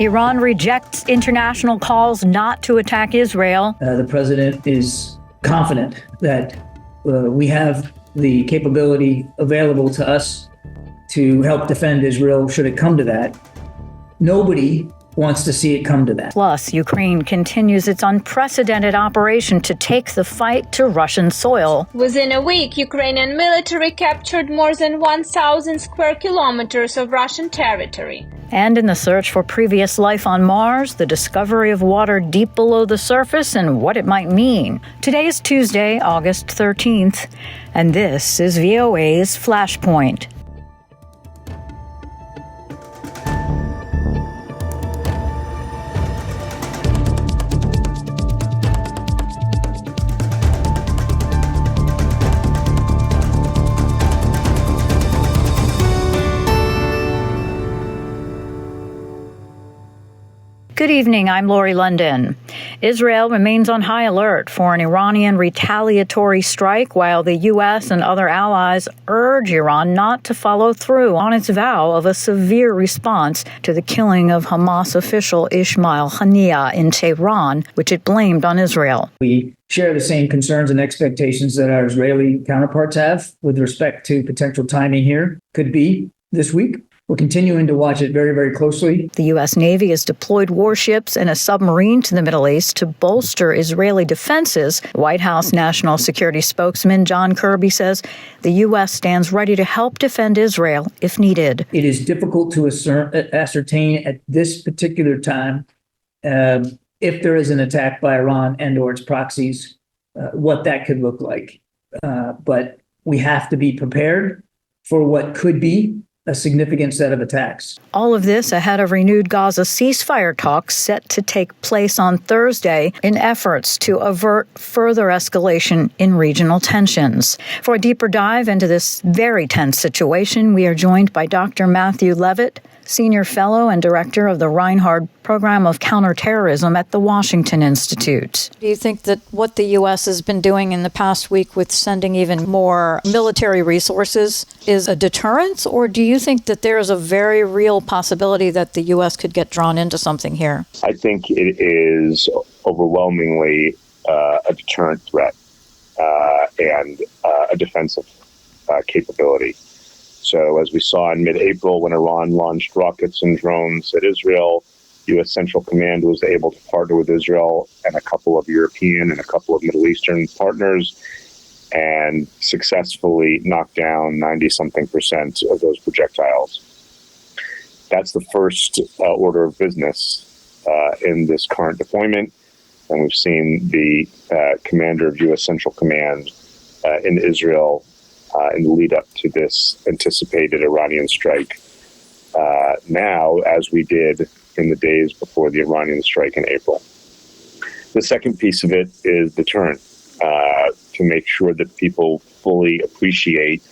Iran rejects international calls not to attack Israel. The president is confident that we have the capability available to us to help defend Israel should it come to that. Nobody wants to see it come to that. Plus, Ukraine continues its unprecedented operation to take the fight to Russian soil. Within a week, Ukrainian military captured more than 1,000 square kilometers of Russian territory. And in the search for previous life on Mars, the discovery of water deep below the surface and what it might mean. Today is Tuesday, August 13th, and this is VOA's Flashpoint. Good evening, I'm Lori London. Israel remains on high alert for an Iranian retaliatory strike while the U.S. and other allies urge Iran not to follow through on its vow of a severe response to the killing of Hamas official Ismail Haniyeh in Tehran, which it blamed on Israel. We share the same concerns and expectations that our Israeli counterparts have with respect to potential timing here. Could be this week. We're continuing to watch it very, very closely. The U.S. Navy has deployed warships and a submarine to the Middle East to bolster Israeli defenses. White House National Security Spokesman John Kirby says the U.S. stands ready to help defend Israel if needed. It is difficult to ascertain at this particular time if there is an attack by Iran and or its proxies, what that could look like. But we have to be prepared for what could be a significant set of attacks. All of this ahead of renewed Gaza ceasefire talks set to take place on Thursday in efforts to avert further escalation in regional tensions. For a deeper dive into this very tense situation, we are joined by Dr. Matthew Levitt, Senior Fellow and Director of the Reinhard Program of Counterterrorism at the Washington Institute. Do you think that what the U.S. has been doing in the past week with sending even more military resources is a deterrent, or do you think that there is a very real possibility that the U.S. could get drawn into something here? I think it is overwhelmingly a deterrent threat and a defensive capability. So as we saw in mid-April when Iran launched rockets and drones at Israel, U.S. Central Command was able to partner with Israel and a couple of European and a couple of Middle Eastern partners and successfully knock down 90-something% of those projectiles. That's the first order of business in this current deployment. And we've seen the commander of U.S. Central Command in Israel in the lead up to this anticipated Iranian strike now, as we did in the days before the Iranian strike in April. The second piece of it is deterrent, to make sure that people fully appreciate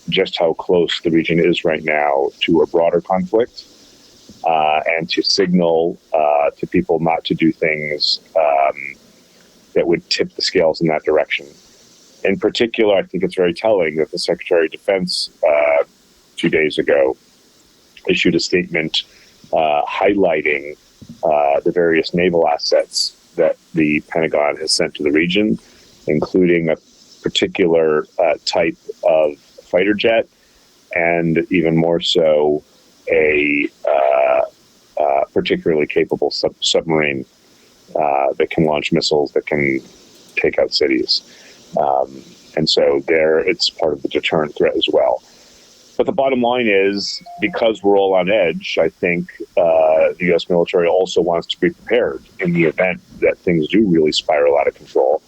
just how close the region is right now to a broader conflict, and to signal to people not to do things that would tip the scales in that direction. In particular, I think it's very telling that the Secretary of Defense 2 days ago issued a statement highlighting the various naval assets that the Pentagon has sent to the region, including a particular type of fighter jet, and even more so, a particularly capable submarine that can launch missiles that can take out cities. And so there, it's part of the deterrent threat as well. But the bottom line is, because we're all on edge, I think the U.S. military also wants to be prepared in the event that things do really spiral out of control,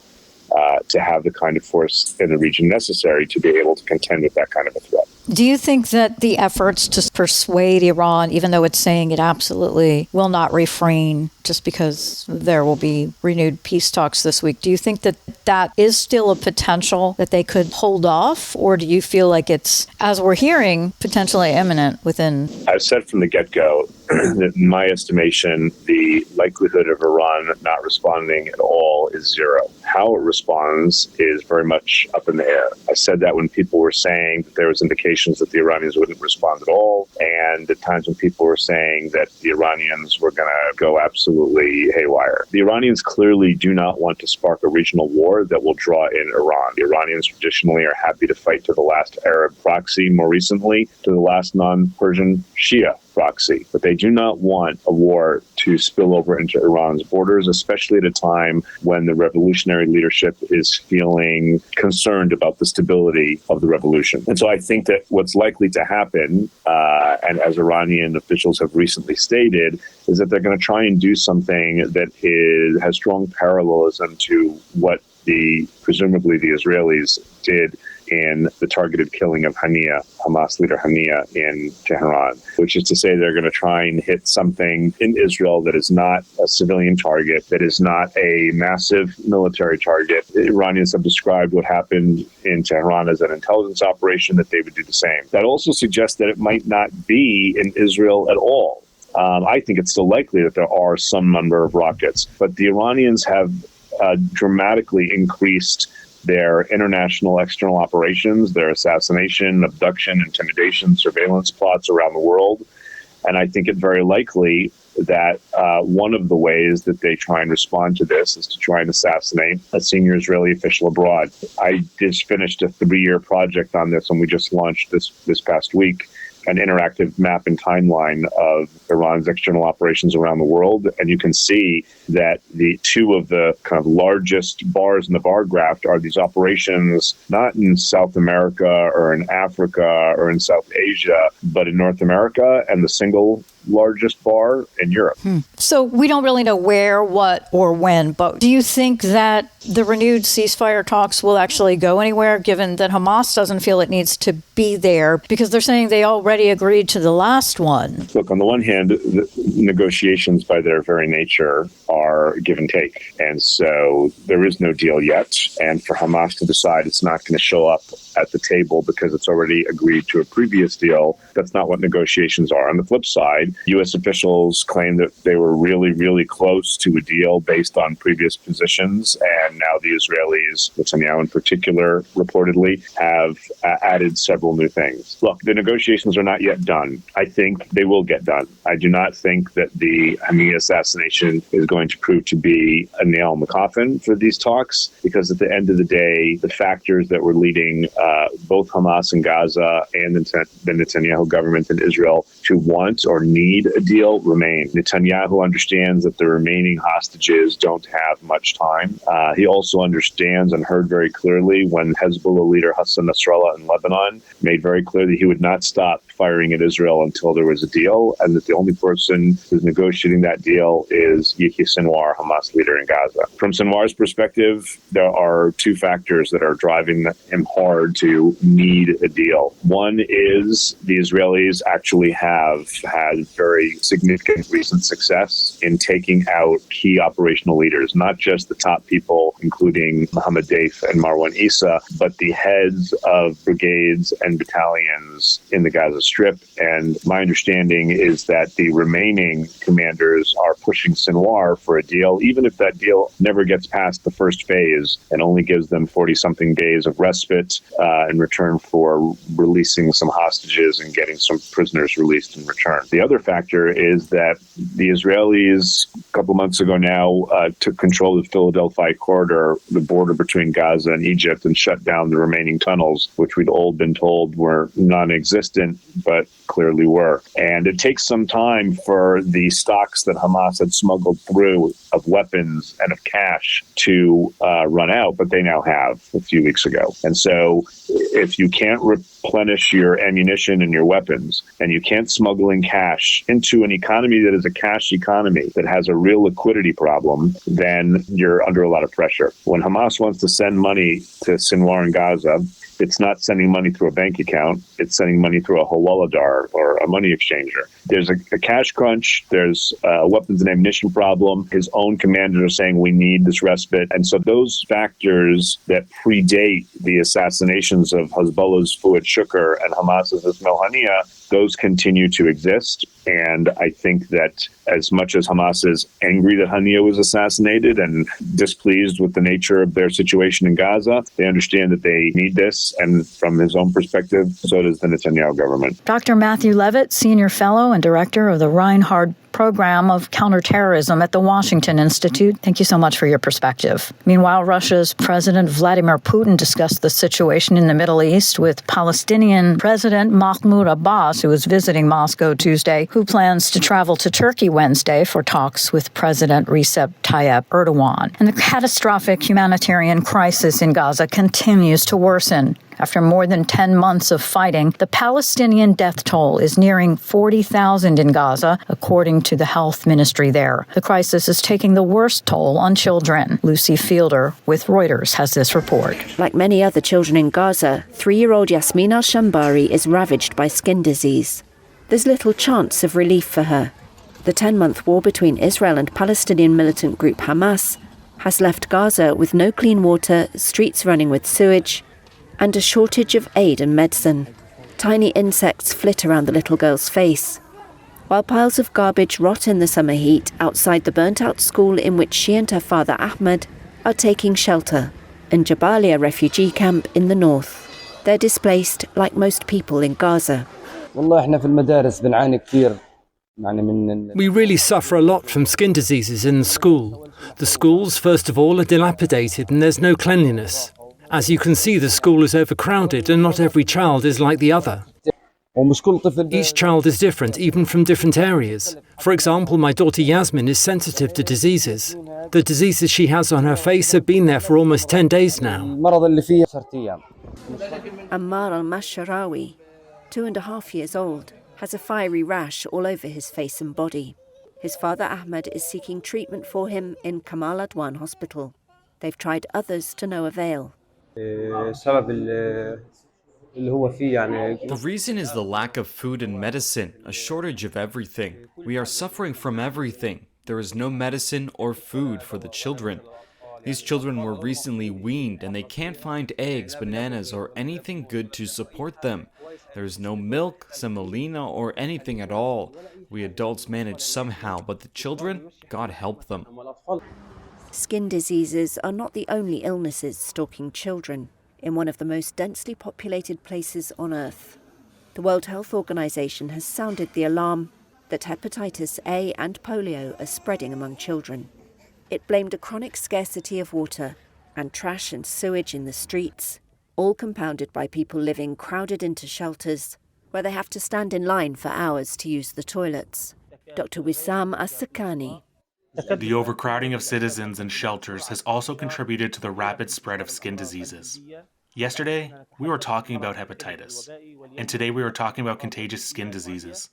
to have the kind of force in the region necessary to be able to contend with that kind of a threat. Do you think that the efforts to persuade Iran, even though it's saying it absolutely will not refrain just because there will be renewed peace talks this week. Do you think that that is still a potential that they could hold off, or do you feel like it's, as we're hearing, potentially imminent within? I've said from the get-go that in my estimation, the likelihood of Iran not responding at all is zero. How it responds is very much up in the air. I said that when people were saying that there was indications that the Iranians wouldn't respond at all, and at times when people were saying that the Iranians were going to go absolutely haywire. The Iranians clearly do not want to spark a regional war that will draw in Iran. The Iranians traditionally are happy to fight to the last Arab proxy, more recently to the last non-Persian Shia proxy. But they do not want a war to spill over into Iran's borders, especially at a time when the revolutionary leadership is feeling concerned about the stability of the revolution. And so I think that what's likely to happen, and as Iranian officials have recently stated, is that they're going to try and do something that has strong parallelism to what presumably the Israelis did in the targeted killing of Haniya, Hamas leader Haniya in Tehran, which is to say they're going to try and hit something in Israel that is not a civilian target, that is not a massive military target. The Iranians have described what happened in Tehran as an intelligence operation, that they would do the same. That also suggests that it might not be in Israel at all. I think it's still likely that there are some number of rockets, but the Iranians have dramatically increased their international external operations, their assassination, abduction, intimidation, surveillance plots around the world. And I think it's very likely that one of the ways that they try and respond to this is to try and assassinate a senior Israeli official abroad. I just finished a 3-year project on this, and we just launched this past week an interactive map and timeline of Iran's external operations around the world. And you can see that the two of the kind of largest bars in the bar graph are these operations not in South America or in Africa or in South Asia, but in North America, and the single largest bar in Europe. So we don't really know where, what, or when, but do you think that the renewed ceasefire talks will actually go anywhere, given that Hamas doesn't feel it needs to be there, because they're saying they already agreed to the last one? Look, on the one hand, the negotiations by their very nature are give and take. And so there is no deal yet. And for Hamas to decide it's not going to show up at the table because it's already agreed to a previous deal, that's not what negotiations are. On the flip side, U.S. officials claim that they were really, really close to a deal based on previous positions. And now the Israelis, Netanyahu in particular, reportedly have added several new things. Look, the negotiations are not yet done. I think they will get done. I do not think that the Haniya assassination is going to prove to be a nail in the coffin for these talks, because at the end of the day, the factors that were leading both Hamas in Gaza and the Netanyahu government in Israel to want or need a deal remain. Netanyahu understands that the remaining hostages don't have much time. He also understands and heard very clearly when Hezbollah leader Hassan Nasrallah in Lebanon made very clear that he would not stop firing at Israel until there was a deal, and that the only person who's negotiating that deal is Yahya Sinwar, Hamas leader in Gaza. From Sinwar's perspective, there are two factors that are driving him hard to need a deal. One is the Israelis actually have had very significant recent success in taking out key operational leaders, not just the top people, including Mohammed Deif and Marwan Issa, but the heads of brigades and battalions in the Gaza Strip. And my understanding is that the remaining commanders are pushing Sinwar for a deal, even if that deal never gets past the first phase and only gives them 40-something days of respite in return for releasing some hostages and getting some prisoners released in return. The other factor is that the Israelis, a couple months ago now, took control of the Philadelphia corridor, the border between Gaza and Egypt, and shut down the remaining tunnels, which we'd all been told were non-existent, but clearly were. And it takes some time for the stocks that Hamas had smuggled through of weapons and of cash to run out, but they now have a few weeks ago. And so if you can't replenish your ammunition and your weapons, and you can't smuggle in cash into an economy that is a cash economy that has a real liquidity problem, then you're under a lot of pressure. When Hamas wants to send money to Sinwar and Gaza, it's not sending money through a bank account. It's sending money through a hawaladar or a money exchanger. There's a cash crunch. There's a weapons and ammunition problem. His own commanders are saying we need this respite. And so those factors that predate the assassinations of Hezbollah's Fuad Shukr and Hamas's Ismail Haniyeh, those continue to exist. And I think that as much as Hamas is angry that Haniyeh was assassinated and displeased with the nature of their situation in Gaza, they understand that they need this. And from his own perspective, so does the Netanyahu government. Dr. Matthew Levitt, Senior Fellow and Director of the Reinhard Program of Counterterrorism at the Washington Institute. Thank you so much for your perspective. Meanwhile, Russia's President Vladimir Putin discussed the situation in the Middle East with Palestinian President Mahmoud Abbas, who was visiting Moscow Tuesday, who plans to travel to Turkey Wednesday for talks with President Recep Tayyip Erdogan. And the catastrophic humanitarian crisis in Gaza continues to worsen. After more than 10 months of fighting, the Palestinian death toll is nearing 40,000 in Gaza, according to the health ministry there. The crisis is taking the worst toll on children. Lucy Fielder with Reuters has this report. Like many other children in Gaza, 3-year-old Yasmin al-Shambari is ravaged by skin disease. There's little chance of relief for her. The 10-month war between Israel and Palestinian militant group Hamas has left Gaza with no clean water, streets running with sewage, and a shortage of aid and medicine. Tiny insects flit around the little girl's face, while piles of garbage rot in the summer heat outside the burnt-out school in which she and her father Ahmed are taking shelter, in Jabalia refugee camp in the north. They're displaced like most people in Gaza. We really suffer a lot from skin diseases in the school. The schools, first of all, are dilapidated and there's no cleanliness. As you can see, the school is overcrowded and not every child is like the other. Each child is different, even from different areas. For example, my daughter Yasmin is sensitive to diseases. The diseases she has on her face have been there for almost 10 days now. Ammar al-Masharawi, 2.5 years old, has a fiery rash all over his face and body. His father Ahmed is seeking treatment for him in Kamal Adwan Hospital. They've tried others to no avail. The reason is the lack of food and medicine, a shortage of everything. We are suffering from everything. There is no medicine or food for the children. These children were recently weaned and they can't find eggs, bananas, or anything good to support them. There is no milk, semolina, or anything at all. We adults manage somehow, but the children, God help them. Skin diseases are not the only illnesses stalking children in one of the most densely populated places on Earth. The World Health Organization has sounded the alarm that hepatitis A and polio are spreading among children. It blamed a chronic scarcity of water and trash and sewage in the streets, all compounded by people living crowded into shelters where they have to stand in line for hours to use the toilets. Dr. Wissam As-Sakani. The overcrowding of citizens in shelters has also contributed to the rapid spread of skin diseases. Yesterday, we were talking about hepatitis, and today we are talking about contagious skin diseases.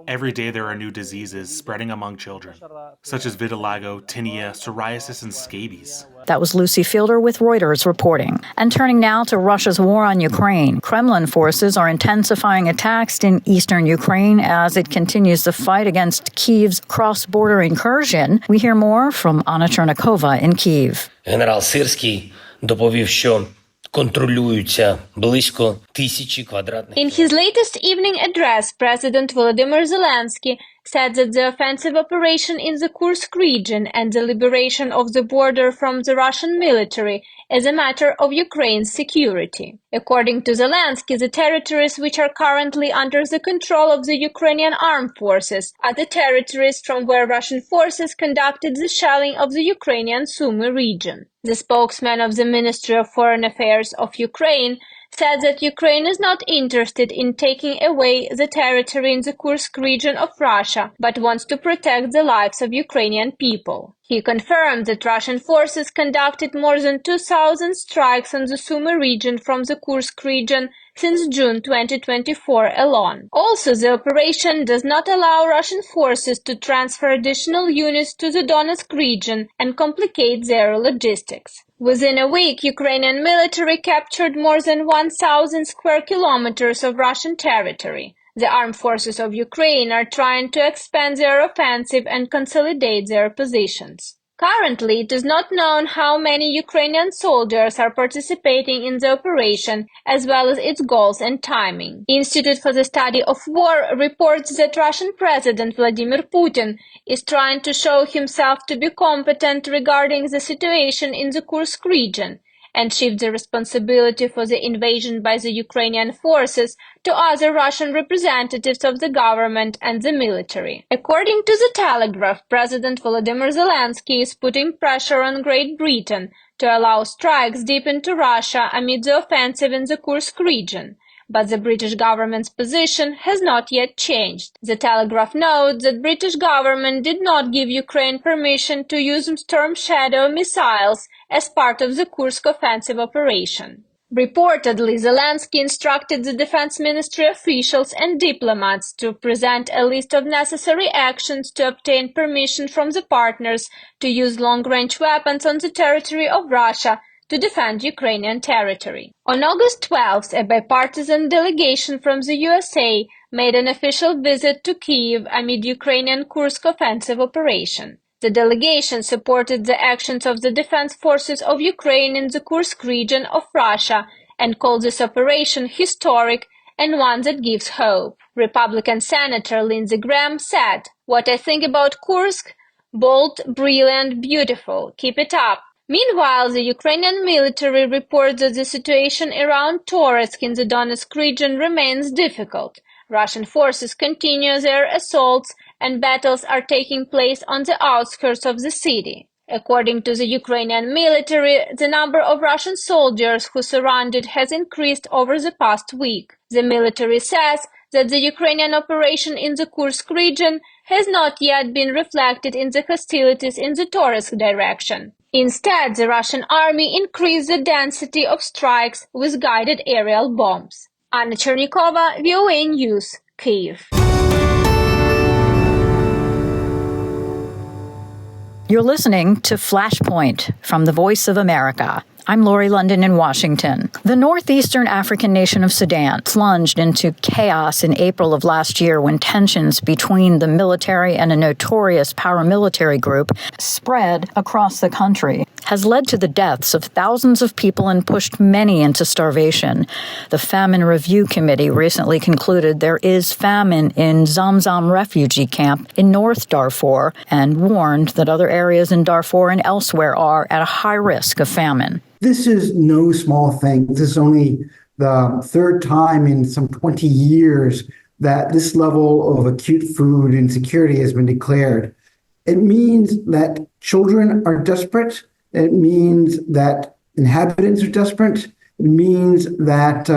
Every day there are new diseases spreading among children, such as vitiligo, tinea, psoriasis, and scabies. That was Lucy Fielder with Reuters reporting. And turning now to Russia's war on Ukraine. Kremlin forces are intensifying attacks in eastern Ukraine as it continues the fight against Kyiv's cross-border incursion. We hear more from Anna Chernikova in Kyiv. Генерал Сирський доповів, що контролюються близько 1000 квадратних. In his latest evening address, President Volodymyr Zelensky said that the offensive operation in the Kursk region and the liberation of the border from the Russian military is a matter of Ukraine's security. According to Zelensky, the territories which are currently under the control of the Ukrainian armed forces are the territories from where Russian forces conducted the shelling of the Ukrainian Sumy region. The spokesman of the Ministry of Foreign Affairs of Ukraine said that Ukraine is not interested in taking away the territory in the Kursk region of Russia, but wants to protect the lives of Ukrainian people. He confirmed that Russian forces conducted more than 2,000 strikes on the Sumy region from the Kursk region since June 2024 alone. Also, the operation does not allow Russian forces to transfer additional units to the Donetsk region and complicate their logistics. Within a week, Ukrainian military captured more than 1,000 square kilometers of Russian territory. The armed forces of Ukraine are trying to expand their offensive and consolidate their positions. Currently, it is not known how many Ukrainian soldiers are participating in the operation, as well as its goals and timing. Institute for the Study of War reports that Russian President Vladimir Putin is trying to show himself to be competent regarding the situation in the Kursk region and shift the responsibility for the invasion by the Ukrainian forces to other Russian representatives of the government and the military. According to The Telegraph, President Volodymyr Zelensky is putting pressure on Great Britain to allow strikes deep into Russia amid the offensive in the Kursk region. But the British government's position has not yet changed. The Telegraph notes that British government did not give Ukraine permission to use Storm Shadow missiles as part of the Kursk offensive operation. Reportedly, Zelensky instructed the defense ministry officials and diplomats to present a list of necessary actions to obtain permission from the partners to use long-range weapons on the territory of Russia to defend Ukrainian territory. On August 12th, a bipartisan delegation from the USA made an official visit to Kyiv amid Ukrainian Kursk offensive operation. The delegation supported the actions of the defense forces of Ukraine in the Kursk region of Russia and called this operation historic and one that gives hope. Republican Senator Lindsey Graham said, "What I think about Kursk? Bold, brilliant, beautiful. Keep it up." Meanwhile, the Ukrainian military reports that the situation around Donetsk in the Donetsk region remains difficult. Russian forces continue their assaults and battles are taking place on the outskirts of the city. According to the Ukrainian military, the number of Russian soldiers who surrendered has increased over the past week. The military says that the Ukrainian operation in the Kursk region has not yet been reflected in the hostilities in the Donetsk direction. Instead, the Russian army increased the density of strikes with guided aerial bombs. Anna Chernikova, VOA News, Kyiv. You're listening to Flashpoint from the Voice of America. I'm Lori London in Washington. The northeastern African nation of Sudan plunged into chaos in April of last year when tensions between the military and a notorious paramilitary group spread across the country, has led to the deaths of thousands of people and pushed many into starvation. The Famine Review Committee recently concluded there is famine in Zamzam refugee camp in North Darfur and warned that other areas in Darfur and elsewhere are at a high risk of famine. This is no small thing. This is only the third time in some 20 years that this level of acute food insecurity has been declared. It means that children are desperate. It means that inhabitants are desperate. It means that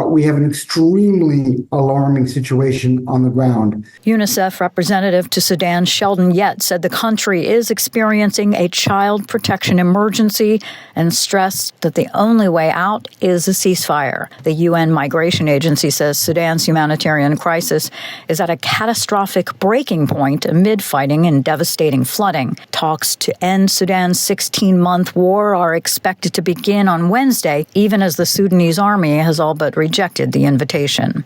we have an extremely alarming situation on the ground. UNICEF representative to Sudan, Sheldon Yett, said the country is experiencing a child protection emergency and stressed that the only way out is a ceasefire. The UN Migration Agency says Sudan's humanitarian crisis is at a catastrophic breaking point amid fighting and devastating flooding. Talks to end Sudan's 16-month war are expected to begin on Wednesday, even as the Sudanese army has all but rejected the invitation.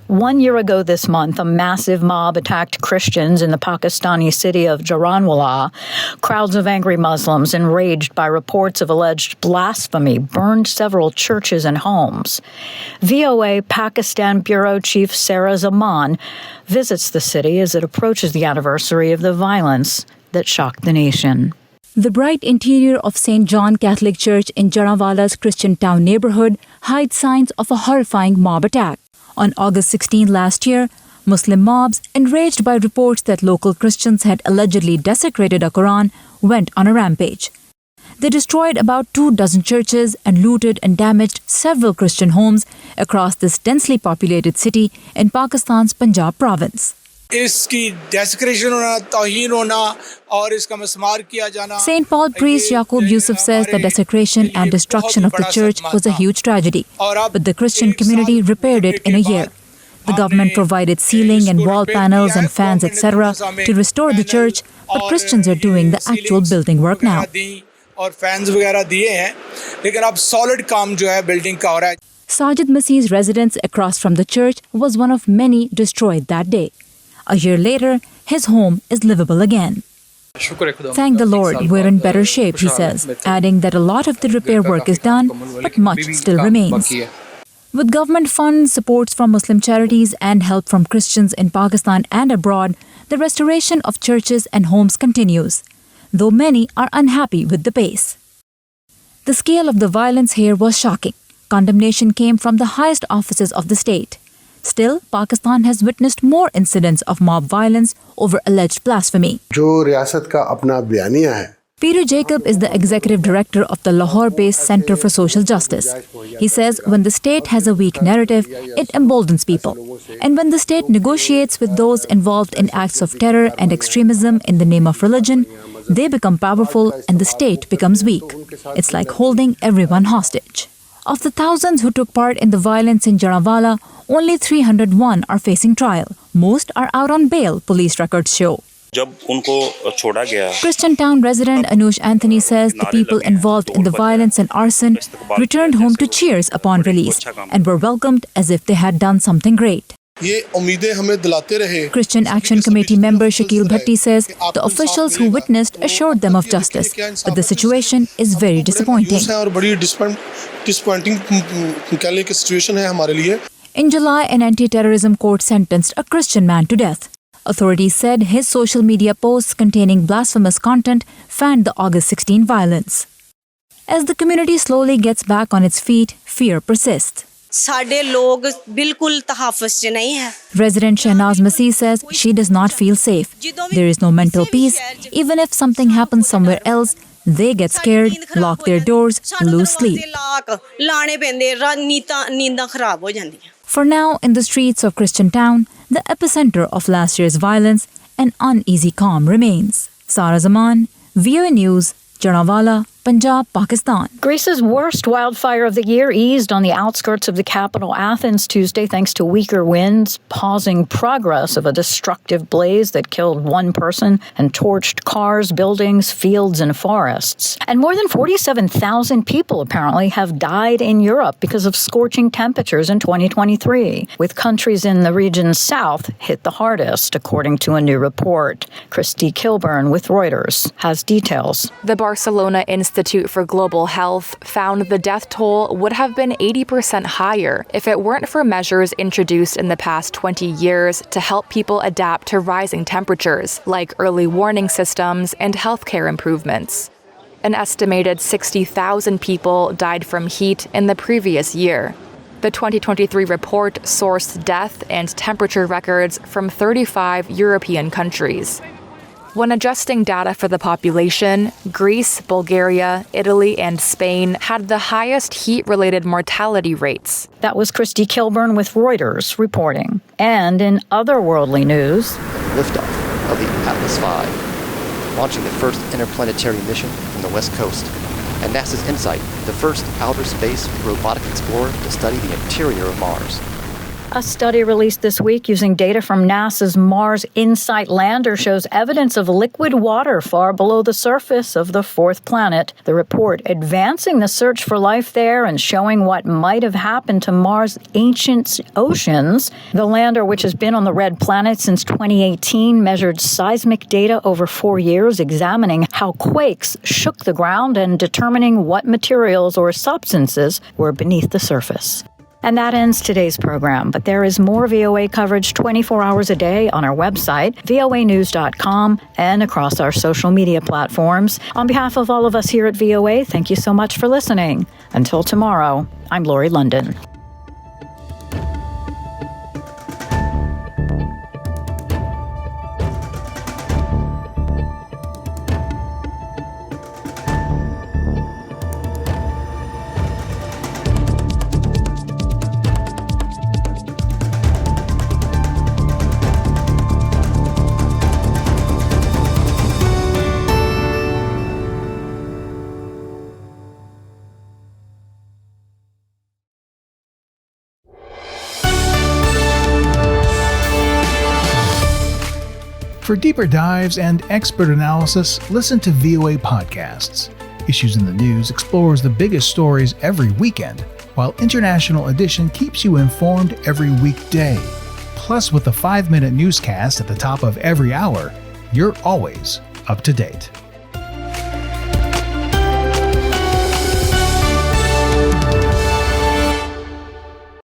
One year ago this month, a massive mob attacked Christians in the Pakistani city of Jaranwala. Crowds of angry Muslims, enraged by reports of alleged blasphemy, burned several churches and homes. VOA Pakistan Bureau Chief Sarah Zaman visits the city as it approaches the anniversary of the violence that shocked the nation. The bright interior of St. John Catholic Church in Jarawala's Christian Town neighborhood hides signs of a horrifying mob attack. On August 16 last year, Muslim mobs, enraged by reports that local Christians had allegedly desecrated a Quran, went on a rampage. They destroyed about 24 churches and looted and damaged several Christian homes across this densely populated city in Pakistan's Punjab province. St. Paul priest Yaqub Yusuf says the desecration and destruction of the church was a huge tragedy, but the Christian community repaired it in a year. The government provided ceiling and wall panels and fans, etc. to restore the church, but Christians are doing the actual building work now. Sajid Masih's residence across from the church was one of many destroyed that day. A year later, his home is livable again. Thank the Lord, we're in better shape, he says, adding that a lot of the repair work is done, but much still remains. With government funds, supports from Muslim charities, and help from Christians in Pakistan and abroad, the restoration of churches and homes continues, though many are unhappy with the pace. The scale of the violence here was shocking. Condemnation came from the highest offices of the state. Still, Pakistan has witnessed more incidents of mob violence over alleged blasphemy. Peter Jacob is the executive director of the Lahore-based Center for Social Justice. He says when the state has a weak narrative, it emboldens people. And when the state negotiates with those involved in acts of terror and extremism in the name of religion, they become powerful and the state becomes weak. It's like holding everyone hostage. Of the thousands who took part in the violence in Jarawala, only 301 are facing trial. Most are out on bail, police records show. Christian Town resident Anush Anthony says the people involved in the violence and arson returned home to cheers upon release and were welcomed as if they had done something great. Christian Action Committee member Shakil Bhatti says the officials who witnessed assured them of justice, but the situation is very disappointing. In July, an anti-terrorism court sentenced a Christian man to death. Authorities said his social media posts containing blasphemous content fanned the August 16 violence. As the community slowly gets back on its feet, fear persists. Resident Shahnaz Masih says she does not feel safe. There is no mental peace. Even if something happens somewhere else, they get scared, lock their doors, lose sleep. For now, in the streets of Christian Town, the epicenter of last year's violence, an uneasy calm remains. Sara Zaman, VOA News, Jarawala, Punjab, Pakistan. Greece's worst wildfire of the year eased on the outskirts of the capital Athens Tuesday thanks to weaker winds, pausing progress of a destructive blaze that killed one person and torched cars, buildings, fields, and forests. And more than 47,000 people apparently have died in Europe because of scorching temperatures in 2023, with countries in the region's south hit the hardest, according to a new report. Christy Kilburn with Reuters has details. The Barcelona Institute for Global Health found the death toll would have been 80% higher if it weren't for measures introduced in the past 20 years to help people adapt to rising temperatures, like early warning systems and healthcare improvements. An estimated 60,000 people died from heat in the previous year. The 2023 report sourced death and temperature records from 35 European countries. When adjusting data for the population, Greece, Bulgaria, Italy, and Spain had the highest heat-related mortality rates. That was Christy Kilburn with Reuters reporting. And in other worldly news, liftoff of the Atlas V, launching the first interplanetary mission from the West Coast, and NASA's InSight, the first outer space robotic explorer to study the interior of Mars. A study released this week using data from NASA's Mars InSight lander shows evidence of liquid water far below the surface of the fourth planet. The report advancing the search for life there and showing what might have happened to Mars' ancient oceans. The lander, which has been on the red planet since 2018, measured seismic data over 4 years, examining how quakes shook the ground and determining what materials or substances were beneath the surface. And that ends today's program, but there is more VOA coverage 24 hours a day on our website, voanews.com, and across our social media platforms. On behalf of all of us here at VOA, thank you so much for listening. Until tomorrow, I'm Lori London. For deeper dives and expert analysis, listen to VOA Podcasts. Issues in the News explores the biggest stories every weekend, while International Edition keeps you informed every weekday. Plus, with a 5-minute newscast at the top of every hour, you're always up to date.